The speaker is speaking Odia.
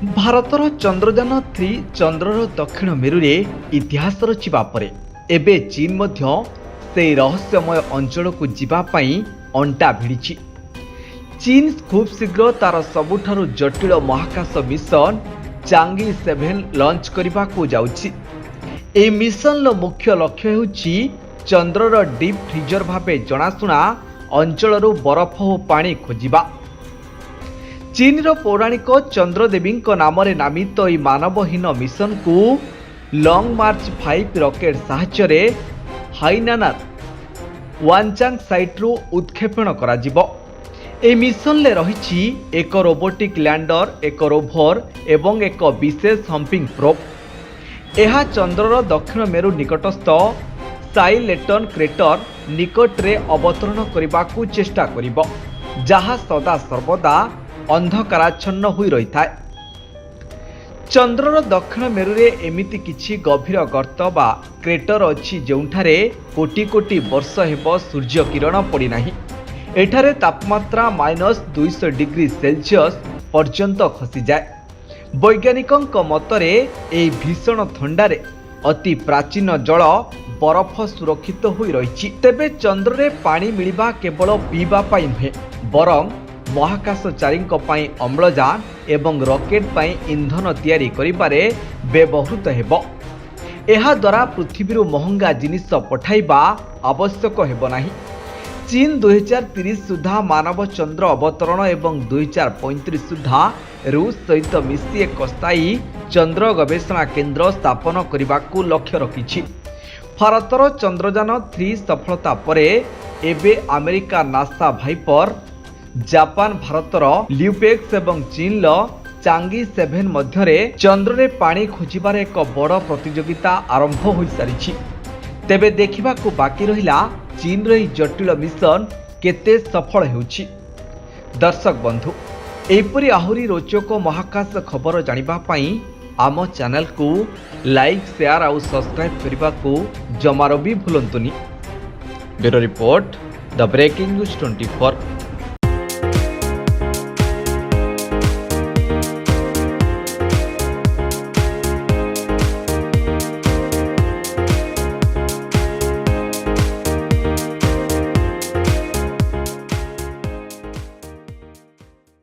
ଭାରତର ଚନ୍ଦ୍ରଯାନ-3 ଚନ୍ଦ୍ରର ଦକ୍ଷିଣ ମେରୁରେ ଇତିହାସ ରଚିବା ପରେ ଏବେ ଚୀନ ମଧ୍ୟ ସେହି ରହସ୍ୟମୟ ଅଞ୍ଚଳକୁ ଯିବା ପାଇଁ ଅଣ୍ଟା ଭିଡ଼ିଛି। ଚୀନ ଖୁବ୍ ଶୀଘ୍ର ତାର ସବୁଠାରୁ ଜଟିଳ ମହାକାଶ ମିଶନ ଚାଙ୍ଗି-7 ଲଞ୍ଚ କରିବାକୁ ଯାଉଛି। ଏହି ମିଶନର ମୁଖ୍ୟ ଲକ୍ଷ୍ୟ ହେଉଛି ଚନ୍ଦ୍ରର ଡିପ୍ ଫ୍ରିଜର ଭାବେ ଜଣାଶୁଣା ଅଞ୍ଚଳରୁ ବରଫ ଓ ପାଣି ଖୋଜିବା। ଚୀନର ପୌରାଣିକ ଚନ୍ଦ୍ରଦେବୀଙ୍କ ନାମରେ ନାମିତ ଏହି ମାନବହୀନ ମିଶନକୁ ଲଙ୍ଗ ମାର୍ଚ୍ଚ 5 ରକେଟ୍ ସାହାଯ୍ୟରେ ହାଇନାନାର ୱାନଚାଙ୍ଗ ସାଇଟ୍ରୁ ଉତ୍କ୍ଷେପଣ କରାଯିବ। ଏହି ମିଶନରେ ରହିଛି ଏକ ରୋବୋଟିକ୍ ଲ୍ୟାଣ୍ଡର, ଏକ ରୋଭର ଏବଂ ଏକ ବିଶେଷ ହମ୍ପିଂ ପ୍ରୋବ୍। ଏହା ଚନ୍ଦ୍ରର ଦକ୍ଷିଣ ମେରୁ ନିକଟସ୍ଥ ସାଇଲେଟନ କ୍ରେଟର ନିକଟରେ ଅବତରଣ କରିବାକୁ ଚେଷ୍ଟା କରିବ, ଯାହା ସଦାସର୍ବଦା ଅନ୍ଧକାରାଚ୍ଛନ୍ନ ହୋଇ ରହିଥାଏ। ଚନ୍ଦ୍ରର ଦକ୍ଷିଣ ମେରୁରେ ଏମିତି କିଛି ଗଭୀର ଗର୍ତ୍ତ ବା କ୍ରେଟର ଅଛି ଯେଉଁଠାରେ କୋଟି କୋଟି ବର୍ଷ ହେବ ସୂର୍ଯ୍ୟ କିରଣ ପଡ଼ିନାହିଁ। ଏଠାରେ ତାପମାତ୍ରା -200 ଡିଗ୍ରୀ ସେଲସିୟସ୍ ପର୍ଯ୍ୟନ୍ତ ଖସିଯାଏ। ବୈଜ୍ଞାନିକଙ୍କ ମତରେ ଏହି ଭୀଷଣ ଥଣ୍ଡାରେ ଅତି ପ୍ରାଚୀନ ଜଳ ବରଫ ସୁରକ୍ଷିତ ହୋଇ ରହିଛି। ତେବେ ଚନ୍ଦ୍ରରେ ପାଣି ମିଳିବା କେବଳ ପିଇବା ପାଇଁ ନୁହେଁ, ବରଂ ମହାକାଶଚାରୀଙ୍କ ପାଇଁ ଅମ୍ଳଜାନ ଏବଂ ରକେଟ୍ ପାଇଁ ଇନ୍ଧନ ତିଆରି କରିବାରେ ବ୍ୟବହୃତ ହେବ। ଏହାଦ୍ୱାରା ପୃଥିବୀରୁ ମହଙ୍ଗା ଜିନିଷ ପଠାଇବା ଆବଶ୍ୟକ ହେବ ନାହିଁ। ଚୀନ 2030 ସୁଦ୍ଧା ମାନବ ଚନ୍ଦ୍ର ଅବତରଣ ଏବଂ 2035 ସୁଦ୍ଧା ରୁଷ ସହିତ ମିଶି ଏକ ସ୍ଥାୟୀ ଚନ୍ଦ୍ର ଗବେଷଣା କେନ୍ଦ୍ର ସ୍ଥାପନ କରିବାକୁ ଲକ୍ଷ୍ୟ ରଖିଛି। ଭାରତର ଚନ୍ଦ୍ରଯାନ-3 ସଫଳତା ପରେ ଏବେ ଆମେରିକା ନାସା ଭାଇପର, ଜାପାନ ଭାରତର ଲ୍ୟୁପେକ୍ସ ଏବଂ ଚୀନର ଚାଙ୍ଗି-7 ମଧ୍ୟରେ ଚନ୍ଦ୍ରରେ ପାଣି ଖୋଜିବାର ଏକ ବଡ଼ ପ୍ରତିଯୋଗିତା ଆରମ୍ଭ ହୋଇସାରିଛି। ତେବେ ଦେଖିବାକୁ ବାକି ରହିଲା ଚୀନର ଏହି ଜଟିଳ ମିଶନ କେତେ ସଫଳ ହେଉଛି। ଦର୍ଶକ ବନ୍ଧୁ, ଏହିପରି ଆହୁରି ରୋଚକ ମହାକାଶ ଖବର ଜାଣିବା ପାଇଁ ଆମ ଚ୍ୟାନେଲକୁ ଲାଇକ୍, ସେୟାର ଆଉ ସବସ୍କ୍ରାଇବ୍ କରିବାକୁ ଜମାରୁ ବି ଭୁଲନ୍ତୁନି। ବ୍ୟୁରୋ ରିପୋର୍ଟ, ଦ ବ୍ରେକିଂ ନ୍ୟୁଜ୍ 24।